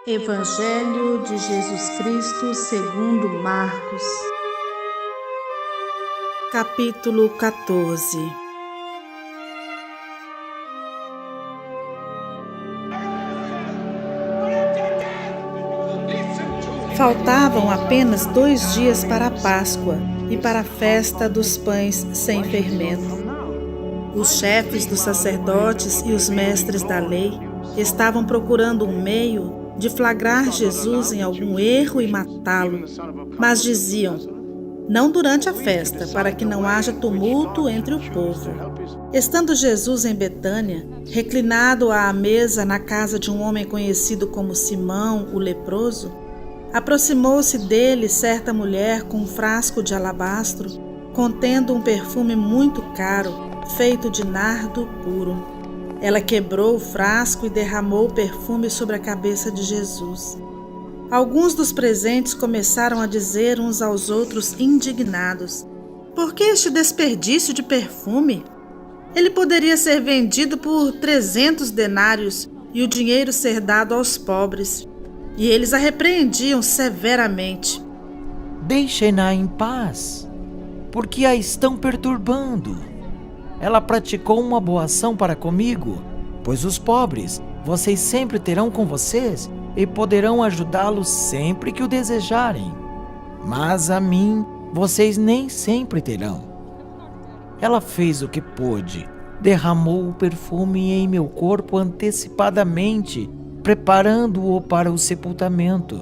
Evangelho de Jesus Cristo segundo Marcos, capítulo 14. Faltavam apenas 2 dias para a Páscoa e para a festa dos pães sem fermento. Os chefes dos sacerdotes e os mestres da lei estavam procurando um meio de flagrar Jesus em algum erro e matá-lo, mas diziam: não durante a festa, para que não haja tumulto entre o povo. Estando Jesus em Betânia, reclinado à mesa na casa de um homem conhecido como Simão, o leproso, aproximou-se dele certa mulher com um frasco de alabastro, contendo um perfume muito caro, feito de nardo puro. Ela quebrou o frasco e derramou o perfume sobre a cabeça de Jesus. Alguns dos presentes começaram a dizer uns aos outros indignados: por que este desperdício de perfume? Ele poderia ser vendido por 300 denários e o dinheiro ser dado aos pobres. E eles a repreendiam severamente. Deixem-na em paz, porque a estão perturbando. Ela praticou uma boa ação para comigo, pois os pobres vocês sempre terão com vocês e poderão ajudá-los sempre que o desejarem. Mas a mim vocês nem sempre terão. Ela fez o que pôde, derramou o perfume em meu corpo antecipadamente, preparando-o para o sepultamento.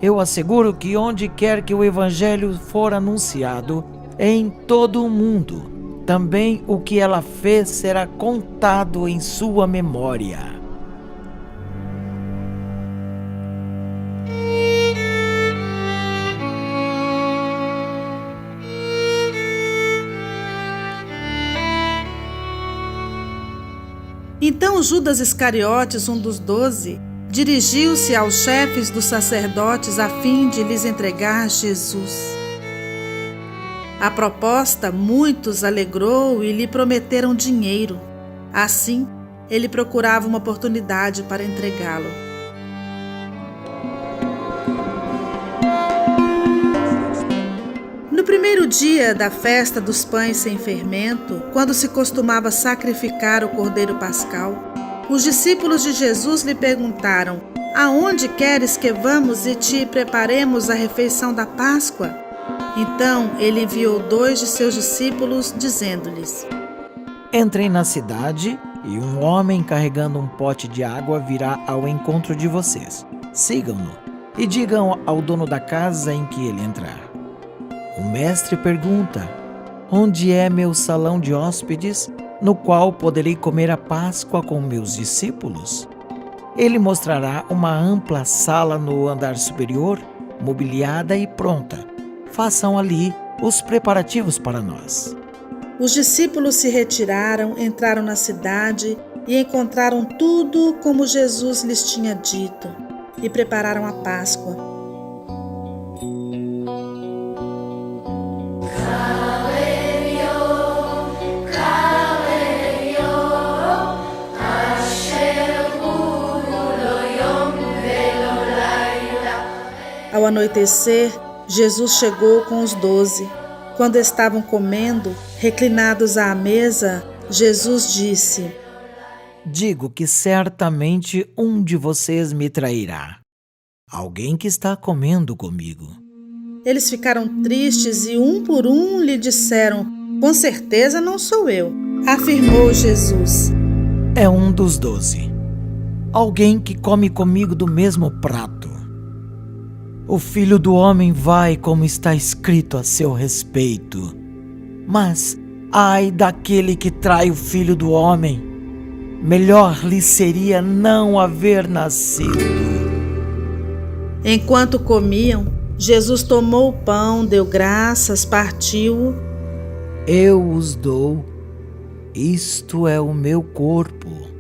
Eu asseguro que onde quer que o Evangelho for anunciado, em todo o mundo, também o que ela fez será contado em sua memória. Então Judas Iscariotes, um dos 12, dirigiu-se aos chefes dos sacerdotes a fim de lhes entregar Jesus. A proposta muitos alegrou e lhe prometeram dinheiro. Assim, ele procurava uma oportunidade para entregá-lo. No primeiro dia da festa dos pães sem fermento, quando se costumava sacrificar o cordeiro pascal, os discípulos de Jesus lhe perguntaram: aonde queres que vamos e te preparemos a refeição da Páscoa? Então ele enviou 2 de seus discípulos, dizendo-lhes: entrem na cidade e um homem carregando um pote de água virá ao encontro de vocês. Sigam-no e digam ao dono da casa em que ele entrar: o mestre pergunta: onde é meu salão de hóspedes, no qual poderei comer a Páscoa com meus discípulos? Ele mostrará uma ampla sala no andar superior, mobiliada e pronta. Façam ali os preparativos para nós. Os discípulos se retiraram, entraram na cidade e encontraram tudo como Jesus lhes tinha dito, e prepararam a Páscoa. Ao anoitecer, Jesus chegou com os 12. Quando estavam comendo, reclinados à mesa, Jesus disse: digo que certamente um de vocês me trairá. Alguém que está comendo comigo. Eles ficaram tristes e um por um lhe disseram: com certeza não sou eu. Afirmou Jesus: é um dos 12. Alguém que come comigo do mesmo prato. O Filho do Homem vai como está escrito a seu respeito. Mas, ai daquele que trai o Filho do Homem, melhor lhe seria não haver nascido. Enquanto comiam, Jesus tomou o pão, deu graças, partiu-o. Eu os dou, isto é o meu corpo.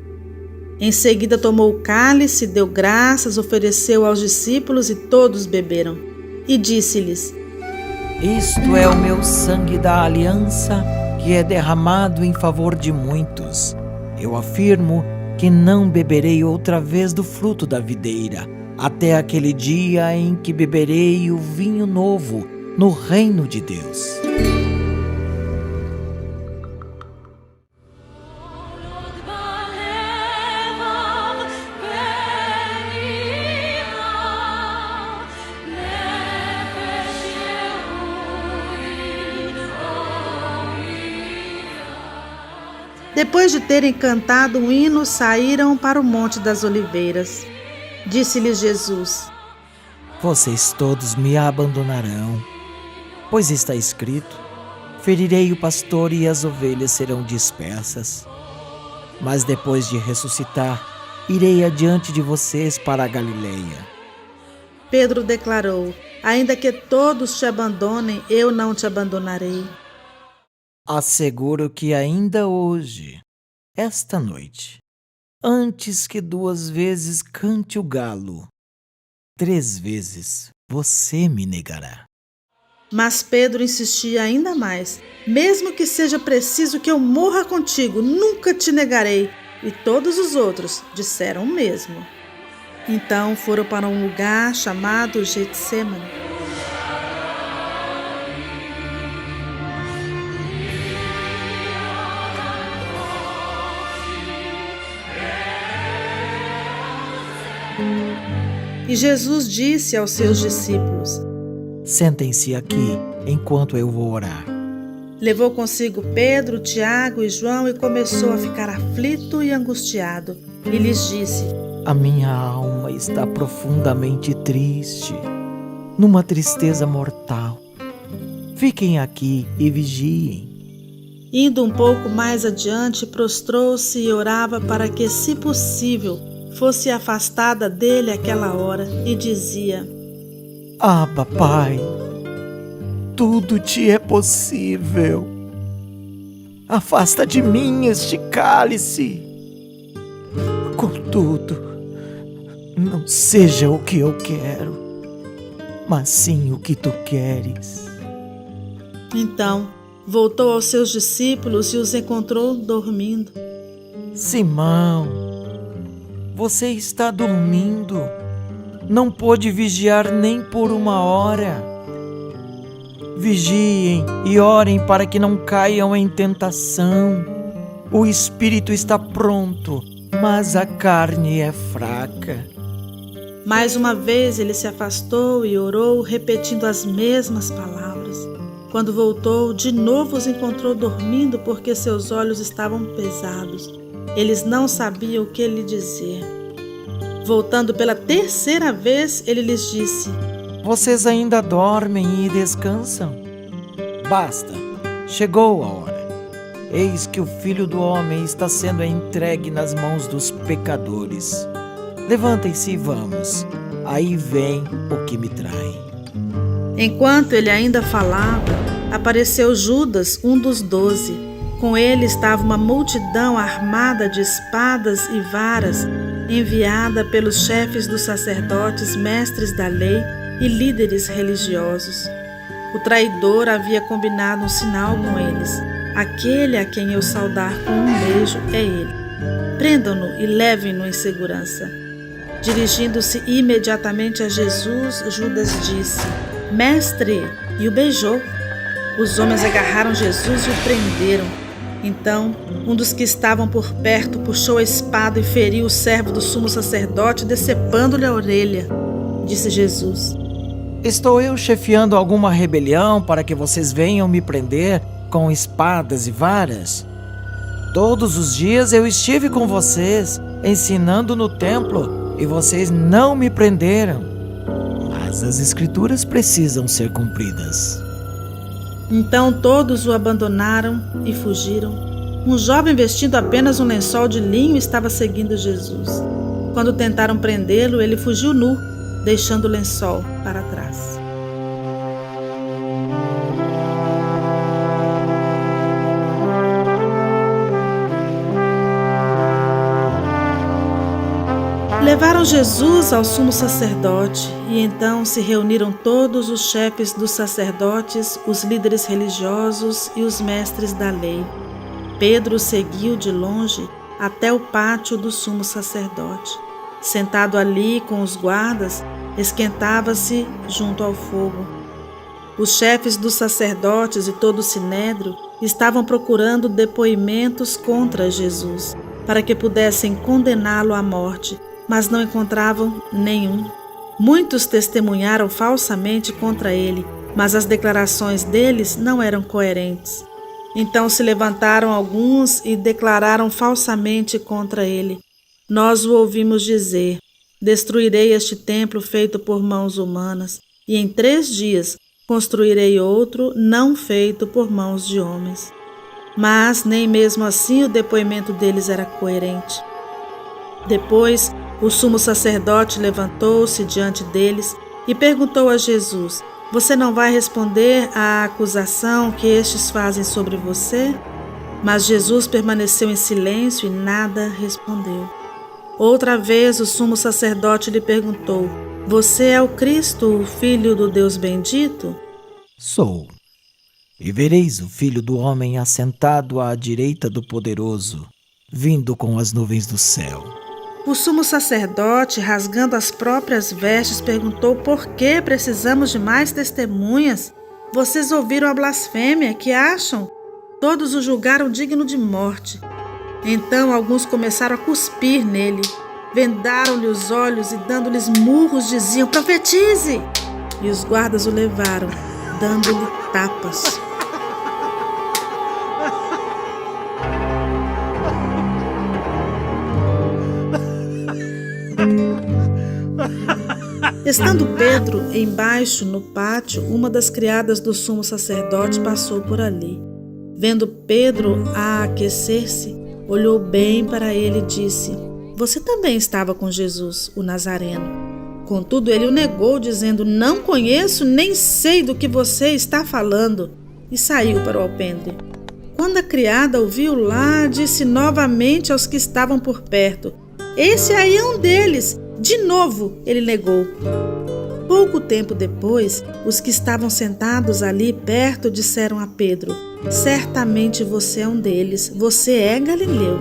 Em seguida tomou o cálice, deu graças, ofereceu aos discípulos e todos beberam. E disse-lhes: isto é o meu sangue da aliança, que é derramado em favor de muitos. Eu afirmo que não beberei outra vez do fruto da videira, até aquele dia em que beberei o vinho novo no reino de Deus. Depois de terem cantado um hino, saíram para o Monte das Oliveiras. Disse-lhes Jesus: Vocês todos me abandonarão, pois está escrito: ferirei o pastor e as ovelhas serão dispersas. Mas depois de ressuscitar, irei adiante de vocês para a Galileia. Pedro declarou: ainda que todos te abandonem, eu não te abandonarei. Asseguro que ainda hoje, esta noite, antes que 2 vezes cante o galo, 3 vezes você me negará. Mas Pedro insistia ainda mais: mesmo que seja preciso que eu morra contigo, nunca te negarei. E todos os outros disseram o mesmo. Então foram para um lugar chamado Getsêmani. E Jesus disse aos seus discípulos: Sentem-se aqui enquanto eu vou orar. Levou consigo Pedro, Tiago e João e começou a ficar aflito e angustiado. E lhes disse: A minha alma está profundamente triste, numa tristeza mortal. Fiquem aqui e vigiem. Indo um pouco mais adiante, prostrou-se e orava para que, se possível, fosse afastada dele aquela hora, e dizia: Abba, Pai, tudo te é possível. Afasta de mim este cálice. Contudo, não seja o que eu quero, mas sim o que tu queres. Então voltou aos seus discípulos e os encontrou dormindo. Simão, você está dormindo. Não pôde vigiar nem por 1 hora. Vigiem e orem para que não caiam em tentação. O espírito está pronto, mas a carne é fraca. Mais uma vez ele se afastou e orou, repetindo as mesmas palavras. Quando voltou, de novo os encontrou dormindo, porque seus olhos estavam pesados. Eles não sabiam o que lhe dizer. Voltando pela 3ª vez, ele lhes disse: Vocês ainda dormem e descansam? Basta, chegou a hora. Eis que o Filho do Homem está sendo entregue nas mãos dos pecadores. Levantem-se e vamos. Aí vem o que me trai. Enquanto ele ainda falava, apareceu Judas, um dos 12. Com ele estava uma multidão armada de espadas e varas, enviada pelos chefes dos sacerdotes, mestres da lei e líderes religiosos. O traidor havia combinado um sinal com eles: aquele a quem eu saudar com um beijo é ele. Prendam-no e levem-no em segurança. Dirigindo-se imediatamente a Jesus, Judas disse: Mestre! E o beijou. Os homens agarraram Jesus e o prenderam. Então, um dos que estavam por perto puxou a espada e feriu o servo do sumo sacerdote, decepando-lhe a orelha. Disse Jesus: Estou eu chefiando alguma rebelião para que vocês venham me prender com espadas e varas? Todos os dias eu estive com vocês, ensinando no templo, e vocês não me prenderam. Mas as escrituras precisam ser cumpridas. Então todos o abandonaram e fugiram. Um jovem vestindo apenas um lençol de linho estava seguindo Jesus. Quando tentaram prendê-lo, ele fugiu nu, deixando o lençol para trás. Levaram Jesus ao sumo sacerdote e então se reuniram todos os chefes dos sacerdotes, os líderes religiosos e os mestres da lei. Pedro seguiu de longe, até o pátio do sumo sacerdote. Sentado ali com os guardas, esquentava-se junto ao fogo. Os chefes dos sacerdotes e todo o sinédrio estavam procurando depoimentos contra Jesus, para que pudessem condená-lo à morte, mas não encontravam nenhum. Muitos testemunharam falsamente contra ele, mas as declarações deles não eram coerentes. Então se levantaram alguns e declararam falsamente contra ele: Nós o ouvimos dizer: Destruirei este templo feito por mãos humanas, e em 3 dias construirei outro não feito por mãos de homens. Mas nem mesmo assim o depoimento deles era coerente. Depois, o sumo sacerdote levantou-se diante deles e perguntou a Jesus: Você não vai responder à acusação que estes fazem sobre você? Mas Jesus permaneceu em silêncio e nada respondeu. Outra vez o sumo sacerdote lhe perguntou: Você é o Cristo, o Filho do Deus bendito? Sou. E vereis o Filho do Homem assentado à direita do Poderoso, vindo com as nuvens do céu. O sumo sacerdote, rasgando as próprias vestes, perguntou: Por que precisamos de mais testemunhas? Vocês ouviram a blasfêmia, que acham? Todos o julgaram digno de morte. Então alguns começaram a cuspir nele, vendaram-lhe os olhos e, dando-lhes murros, diziam: Profetize! E os guardas o levaram, dando-lhe tapas. Estando Pedro embaixo no pátio, uma das criadas do sumo sacerdote passou por ali. Vendo Pedro a aquecer-se, olhou bem para ele e disse: Você também estava com Jesus, o Nazareno. Contudo, ele o negou, dizendo: Não conheço, nem sei do que você está falando. E saiu para o alpendre. Quando a criada o viu lá, disse novamente aos que estavam por perto: Esse aí é um deles. De novo, ele negou. Pouco tempo depois, os que estavam sentados ali perto disseram a Pedro: Certamente você é um deles, você é Galileu.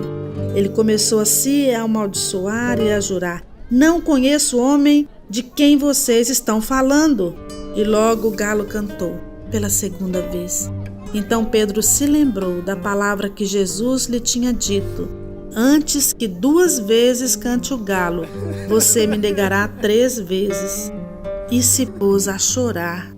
Ele começou a se amaldiçoar e a jurar: Não conheço o homem de quem vocês estão falando. E logo o galo cantou pela 2ª vez. Então Pedro se lembrou da palavra que Jesus lhe tinha dito: Antes que 2 vezes cante o galo, você me negará 3 vezes. E se pôs a chorar